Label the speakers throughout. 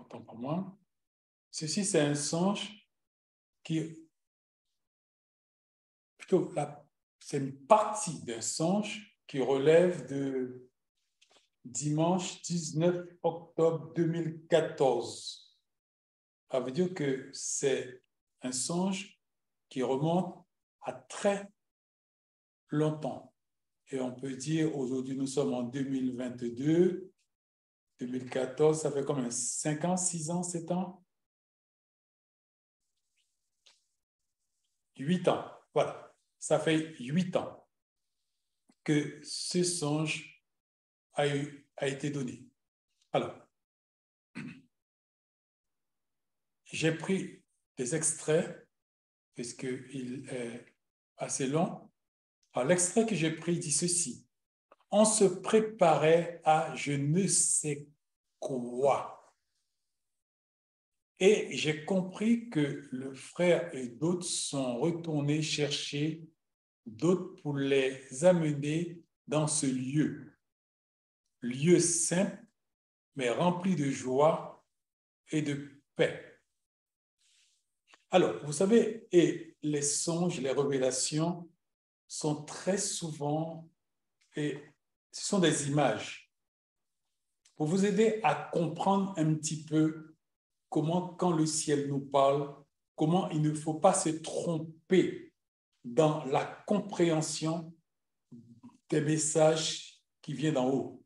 Speaker 1: autant pour moi. Ceci, c'est un songe qui, plutôt, c'est une partie d'un songe qui relève de dimanche 19 octobre 2014. Ça veut dire que c'est un songe qui remonte à très longtemps. Et on peut dire, aujourd'hui, nous sommes en 2022, 2014, ça fait combien? 5 ans, 6 ans, 7 ans? 8 ans. Voilà. Ça fait 8 ans que ce songe a été donné. Alors, j'ai pris des extraits, puisqu'il est assez long. Alors, l'extrait que j'ai pris dit ceci. On se préparait à je ne sais quoi. Et j'ai compris que le frère et d'autres sont retournés chercher d'autres pour les amener dans ce lieu. Lieu saint, mais rempli de joie et de paix. Alors, vous savez, et les songes, les révélations sont très souvent, et ce sont des images, pour vous aider à comprendre un petit peu comment, quand le ciel nous parle, comment il ne faut pas se tromper dans la compréhension des messages qui viennent d'en haut.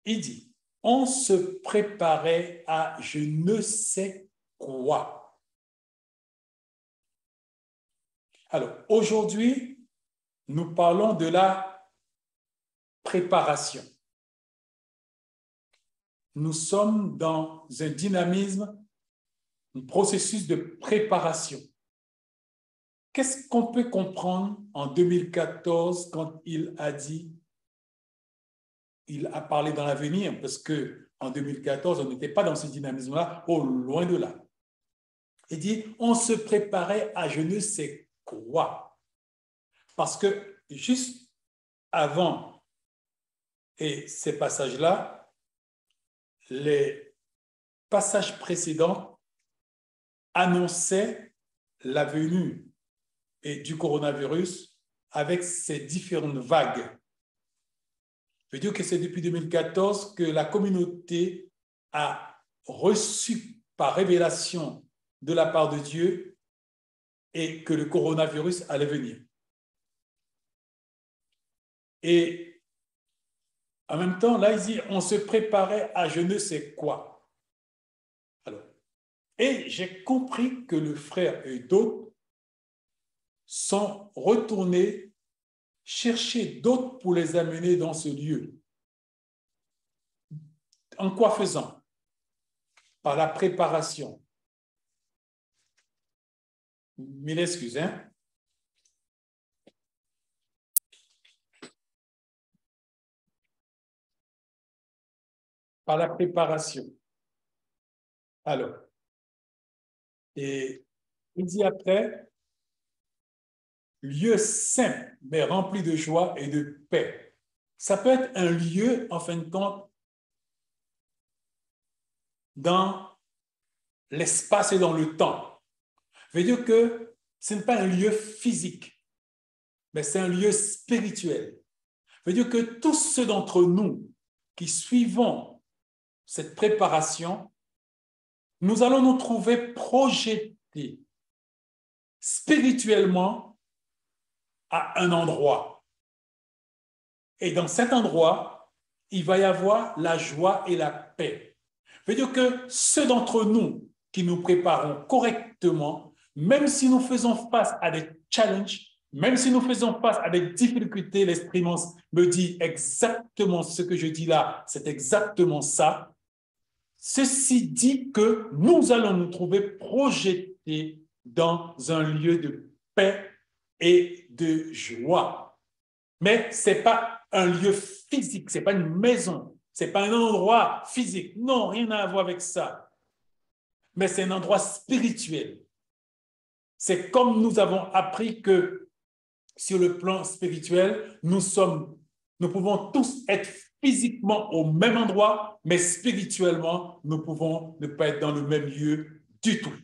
Speaker 1: Il dit, on se préparait à je ne sais quoi. Alors, aujourd'hui, nous parlons de la préparation. Nous sommes dans un dynamisme, un processus de préparation. Qu'est-ce qu'on peut comprendre en 2014 quand il a dit, il a parlé dans l'avenir, parce qu'en 2014, on n'était pas dans ce dynamisme-là, oh, loin de là. Il dit, on se préparait à je ne sais quoi. Parce que juste avant et ces passages-là, les passages précédents annonçaient la venue du coronavirus avec ses différentes vagues. Je veux dire que c'est depuis 2014 que la communauté a reçu par révélation de la part de Dieu et que le coronavirus allait venir. Et en même temps, là, il dit, on se préparait à je ne sais quoi. Alors, et j'ai compris que le frère et d'autres sont retournés chercher d'autres pour les amener dans ce lieu. En quoi faisant? Par la préparation. Mille excuses, hein? Par la préparation. Alors, et il dit après, lieu saint, mais rempli de joie et de paix. Ça peut être un lieu, en fin de compte, dans l'espace et dans le temps. Ça veut dire que ce n'est pas un lieu physique, mais c'est un lieu spirituel. Ça veut dire que tous ceux d'entre nous qui suivons cette préparation, nous allons nous trouver projetés spirituellement à un endroit. Et dans cet endroit, il va y avoir la joie et la paix. Ça veut dire que ceux d'entre nous qui nous préparons correctement, même si nous faisons face à des challenges, même si nous faisons face à des difficultés, l'Esprit me dit exactement ce que je dis là, c'est exactement ça. Ceci dit que nous allons nous trouver projetés dans un lieu de paix et de joie. Mais ce n'est pas un lieu physique, ce n'est pas une maison, ce n'est pas un endroit physique. Non, rien à voir avec ça. Mais c'est un endroit spirituel. C'est comme nous avons appris que sur le plan spirituel, nous pouvons tous être physiquement au même endroit, mais spirituellement, nous pouvons ne pas être dans le même lieu du tout.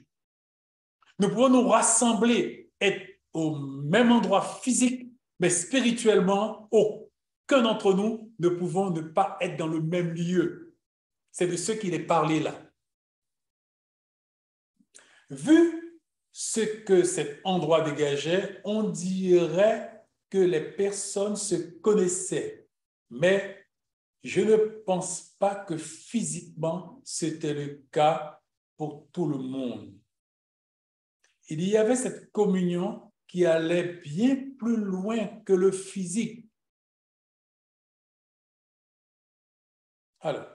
Speaker 1: Nous pouvons nous rassembler, être au même endroit physique, mais spirituellement, aucun d'entre nous ne pouvons ne pas être dans le même lieu. C'est de ce qu'il est parlé là. Vu ce que cet endroit dégageait, on dirait que les personnes se connaissaient, mais je ne pense pas que physiquement c'était le cas pour tout le monde. Il y avait cette communion qui allait bien plus loin que le physique. Alors,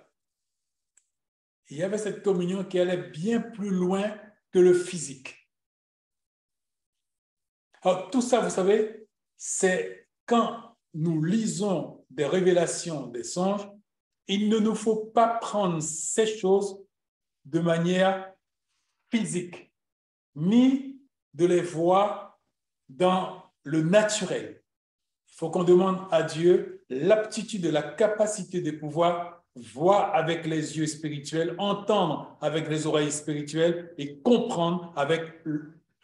Speaker 1: il y avait cette communion qui allait bien plus loin que le physique. Alors, tout ça, vous savez, c'est quand nous lisons des révélations des songes, il ne nous faut pas prendre ces choses de manière physique, ni de les voir dans le naturel. Il faut qu'on demande à Dieu l'aptitude et la capacité de pouvoir voir avec les yeux spirituels, entendre avec les oreilles spirituelles et comprendre avec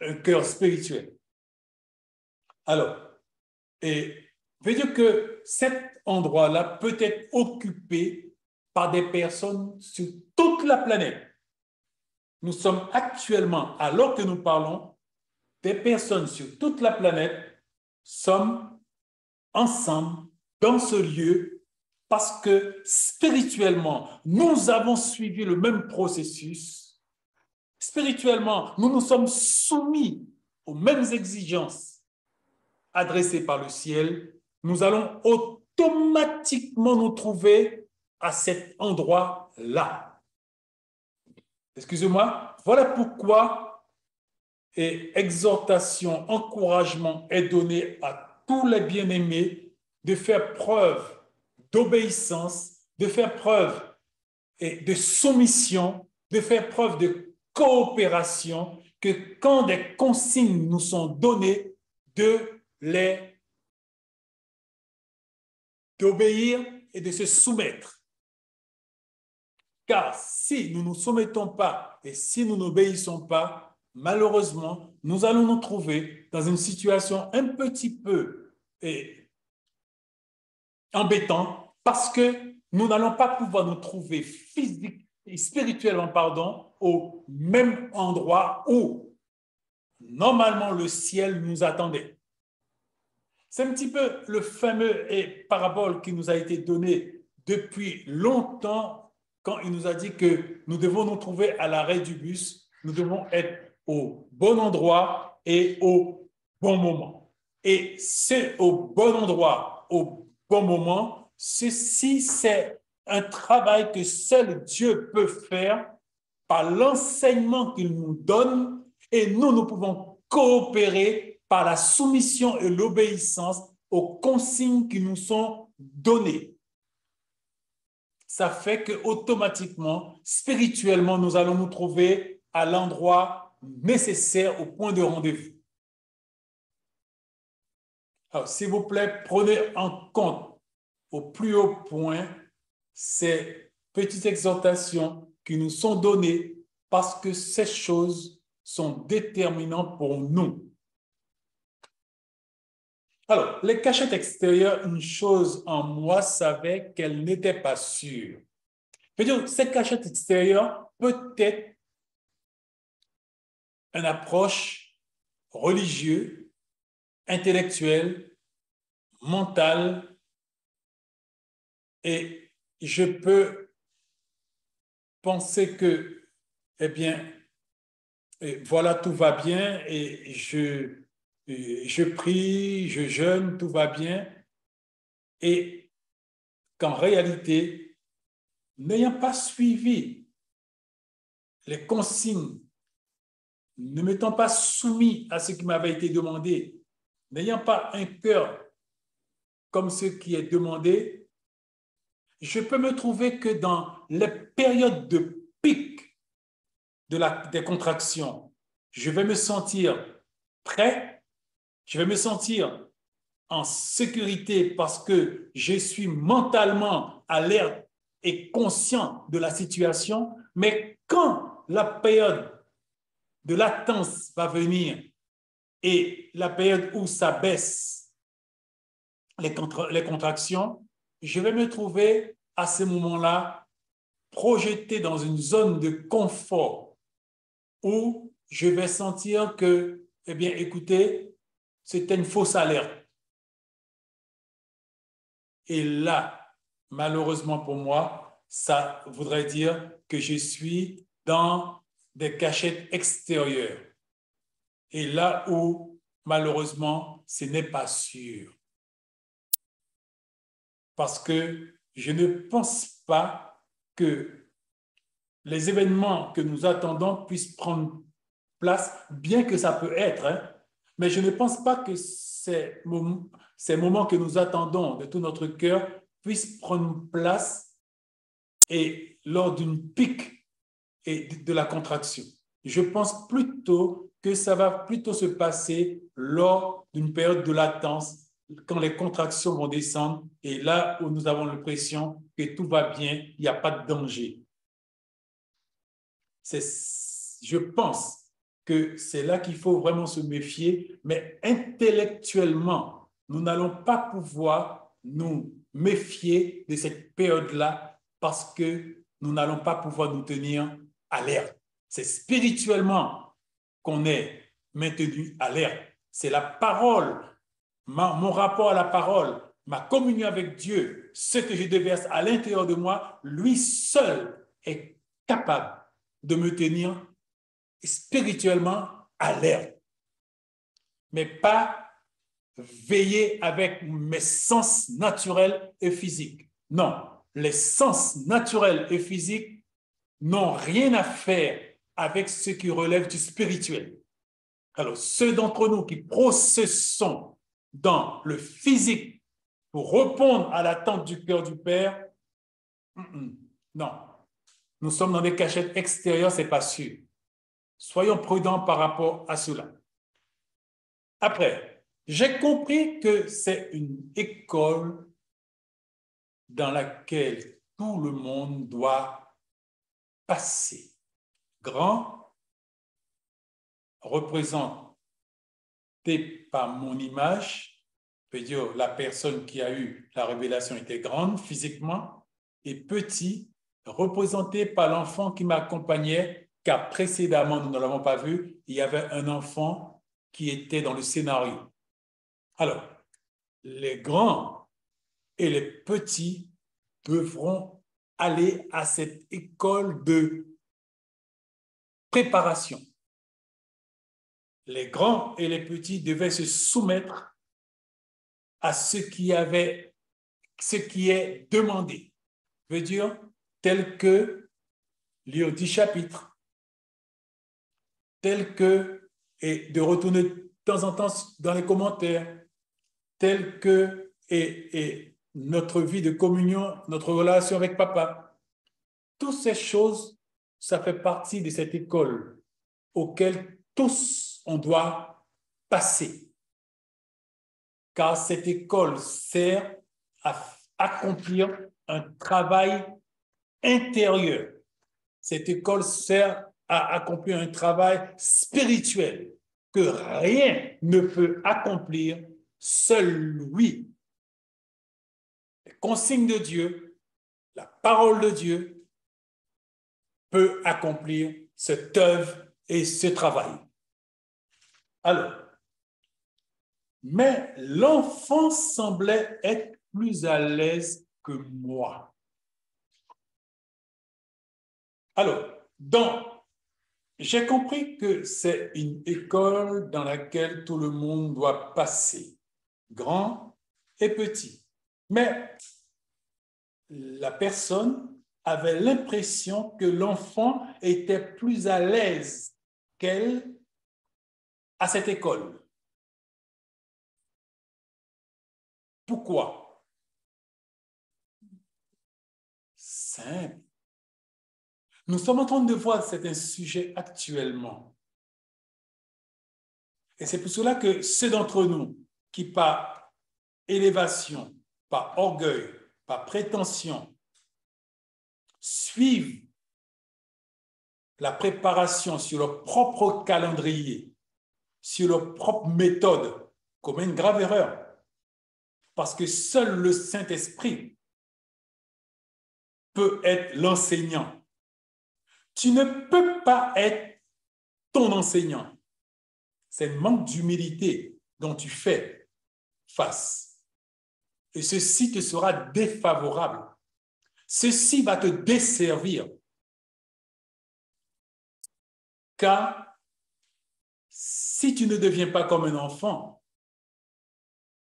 Speaker 1: un cœur spirituel. Alors, et veut dire que cet endroit-là peut être occupé par des personnes sur toute la planète. Nous sommes actuellement, alors que nous parlons, des personnes sur toute la planète sommes ensemble dans ce lieu parce que spirituellement, nous avons suivi le même processus. Spirituellement, nous nous sommes soumis aux mêmes exigences adressées par le ciel. Nous allons automatiquement nous trouver à cet endroit-là. Excusez-moi, voilà pourquoi exhortation, encouragement est donné à tous les bien-aimés de faire preuve d'obéissance, de faire preuve de soumission, de faire preuve de coopération, que quand des consignes nous sont données, d'obéir et de se soumettre. Car si nous ne nous soumettons pas et si nous n'obéissons pas, malheureusement, nous allons nous trouver dans une situation un petit peu embêtante parce que nous n'allons pas pouvoir nous trouver physiquement et spirituellement, au même endroit où normalement le ciel nous attendait. C'est un petit peu le fameux parabole qui nous a été donné depuis longtemps quand il nous a dit que nous devons nous trouver à l'arrêt du bus, nous devons être au bon endroit et au bon moment. Et c'est au bon endroit, au bon moment, ceci c'est un travail que seul Dieu peut faire par l'enseignement qu'il nous donne et nous pouvons coopérer par la soumission et l'obéissance aux consignes qui nous sont données. Ça fait qu'automatiquement, spirituellement, nous allons nous trouver à l'endroit nécessaire au point de rendez-vous. Alors, s'il vous plaît, prenez en compte au plus haut point ces petites exhortations qui nous sont données parce que ces choses sont déterminantes pour nous. Alors, les cachettes extérieures, une chose en moi savait qu'elle n'était pas sûre. Je veux dire, ces cachettes extérieures peut être une approche religieuse, intellectuelle, mentale, et je peux penser que, eh bien, voilà, tout va bien, et je prie, je jeûne, tout va bien, et qu'en réalité, n'ayant pas suivi les consignes, ne m'étant pas soumis à ce qui m'avait été demandé, n'ayant pas un cœur comme ce qui est demandé, je peux me trouver que dans les périodes de pic des contractions, je vais me sentir prêt, je vais me sentir en sécurité parce que je suis mentalement alerte et conscient de la situation, mais quand la période de latence va venir et la période où ça baisse les contractions, je vais me trouver à ce moment-là projeté dans une zone de confort où je vais sentir que, eh bien, écoutez, c'était une fausse alerte. Et là, malheureusement pour moi, ça voudrait dire que je suis dans des cachettes extérieures. Et là où, malheureusement, ce n'est pas sûr. Parce que je ne pense pas que les événements que nous attendons puissent prendre place, bien que ça peut être, hein, mais je ne pense pas que ces moments que nous attendons de tout notre cœur puissent prendre place et lors d'une pique et de la contraction. Je pense plutôt que ça va plutôt se passer lors d'une période de latence, quand les contractions vont descendre et là où nous avons l'impression que tout va bien, il n'y a pas de danger. Je pense que c'est là qu'il faut vraiment se méfier, mais intellectuellement, nous n'allons pas pouvoir nous méfier de cette période-là parce que nous n'allons pas pouvoir nous tenir alerte. C'est spirituellement qu'on est maintenu alerte. C'est la parole, mon rapport à la parole, ma communion avec Dieu, ce que je déverse à l'intérieur de moi, lui seul est capable de me tenir spirituellement alerte, mais pas veiller avec mes sens naturels et physiques. Non, les sens naturels et physiques n'ont rien à faire avec ce qui relève du spirituel. Alors, ceux d'entre nous qui processons dans le physique pour répondre à l'attente du cœur du Père, non, nous sommes dans des cachettes extérieures, ce n'est pas sûr. Soyons prudents par rapport à cela. Après, j'ai compris que c'est une école dans laquelle tout le monde doit passer. Grand représenté par mon image, je veux dire la personne qui a eu la révélation était grande physiquement, et petit, représenté par l'enfant qui m'accompagnait, car précédemment, nous ne l'avons pas vu, il y avait un enfant qui était dans le scénario. Alors, les grands et les petits devront aller à cette école de préparation. Les grands et les petits devaient se soumettre à ce qui est demandé. Je veux dire, tel que lire 10 chapitres, tel que, et de retourner de temps en temps dans les commentaires, tel que, et notre vie de communion, notre relation avec papa. Toutes ces choses, ça fait partie de cette école auquel tous on doit passer. Car cette école sert à accomplir un travail intérieur. Cette école sert à accomplir un travail spirituel que rien ne peut accomplir, seul lui. Les consignes de Dieu, la parole de Dieu peut accomplir cette œuvre et ce travail. Alors, mais l'enfant semblait être plus à l'aise que moi. Alors, j'ai compris que c'est une école dans laquelle tout le monde doit passer, grand et petit. Mais la personne avait l'impression que l'enfant était plus à l'aise qu'elle à cette école. Pourquoi? Simple. Nous sommes en train de voir certains sujets actuellement. Et c'est pour cela que ceux d'entre nous qui, par élévation, par orgueil, par prétention, suivent la préparation sur leur propre calendrier, sur leur propre méthode, commet une grave erreur. Parce que seul le Saint-Esprit peut être l'enseignant. Tu ne peux pas être ton enseignant. C'est le manque d'humilité dont tu fais face. Et ceci te sera défavorable. Ceci va te desservir. Car si tu ne deviens pas comme un enfant,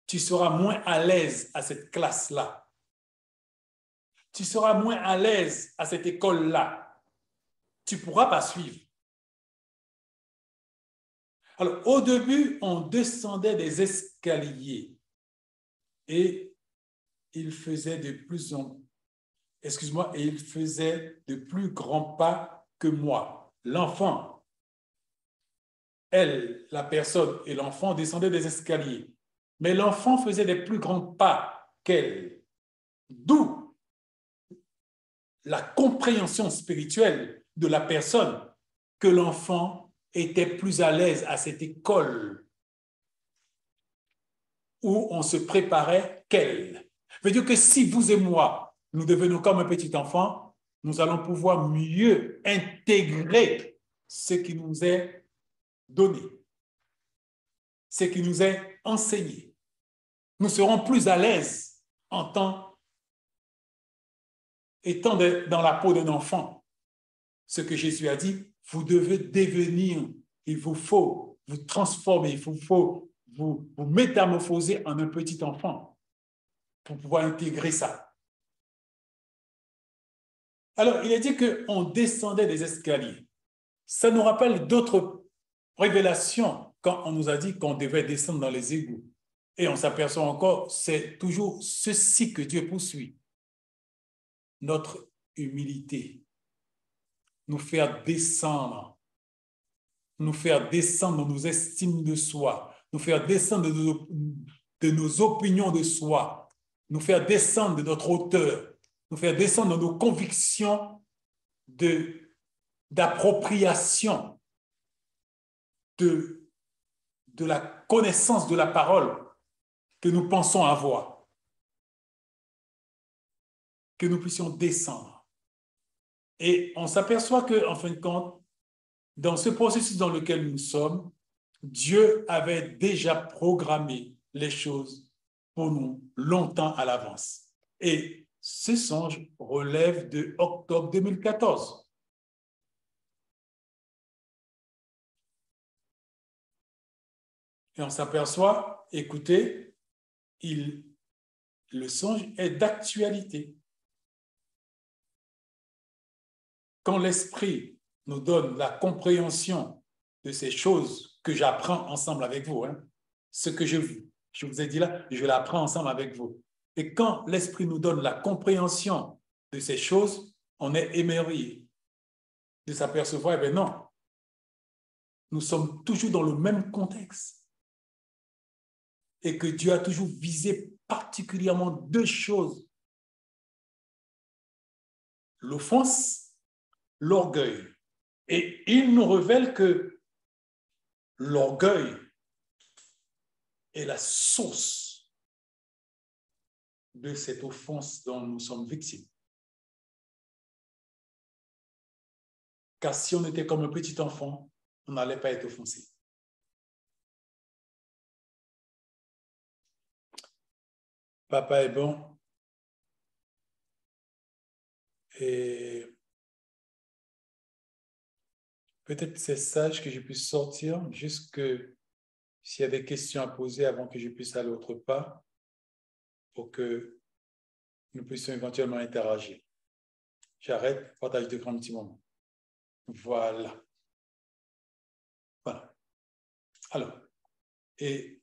Speaker 1: tu seras moins à l'aise à cette classe-là. Tu seras moins à l'aise à cette école-là. Tu ne pourras pas suivre. Alors, au début, on descendait des escaliers et il faisait de plus grands pas que moi. L'enfant, elle, la personne et l'enfant descendaient des escaliers. Mais l'enfant faisait des plus grands pas qu'elle. D'où la compréhension spirituelle de la personne que l'enfant était plus à l'aise à cette école où on se préparait qu'elle. Ça veut dire que si vous et moi, nous devenons comme un petit enfant, nous allons pouvoir mieux intégrer ce qui nous est donné, ce qui nous est enseigné. Nous serons plus à l'aise étant dans la peau d'un enfant. Ce que Jésus a dit, vous devez devenir, il vous faut vous transformer, il vous faut vous métamorphoser en un petit enfant pour pouvoir intégrer ça. Alors, il est dit qu'on descendait des escaliers. Ça nous rappelle d'autres révélations quand on nous a dit qu'on devait descendre dans les égouts. Et on s'aperçoit encore, c'est toujours ceci que Dieu poursuit. Notre humilité. Nous faire descendre dans nos estimes de soi, nous faire descendre de nos opinions de soi, nous faire descendre de notre hauteur, nous faire descendre de nos convictions d'appropriation de la connaissance de la parole que nous pensons avoir, que nous puissions descendre. Et on s'aperçoit qu'en fin de compte, dans ce processus dans lequel nous sommes, Dieu avait déjà programmé les choses pour nous longtemps à l'avance. Et ce songe relève de octobre 2014. Et on s'aperçoit, écoutez, le songe est d'actualité. Quand l'Esprit nous donne la compréhension de ces choses que j'apprends ensemble avec vous, ce que je vous ai dit là, je l'apprends ensemble avec vous. Et quand l'Esprit nous donne la compréhension de ces choses, on est émerveillé de s'apercevoir, eh bien non, nous sommes toujours dans le même contexte et que Dieu a toujours visé particulièrement deux choses: l'offense, l'orgueil. Et il nous révèle que l'orgueil est la source de cette offense dont nous sommes victimes. Car si on était comme un petit enfant, on n'allait pas être offensé. Papa est bon. Et peut-être c'est sage que je puisse sortir, juste que s'il y a des questions à poser avant que je puisse aller autre part, pour que nous puissions éventuellement interagir. J'arrête, partage de grands petits moments. Voilà. Voilà. Alors, et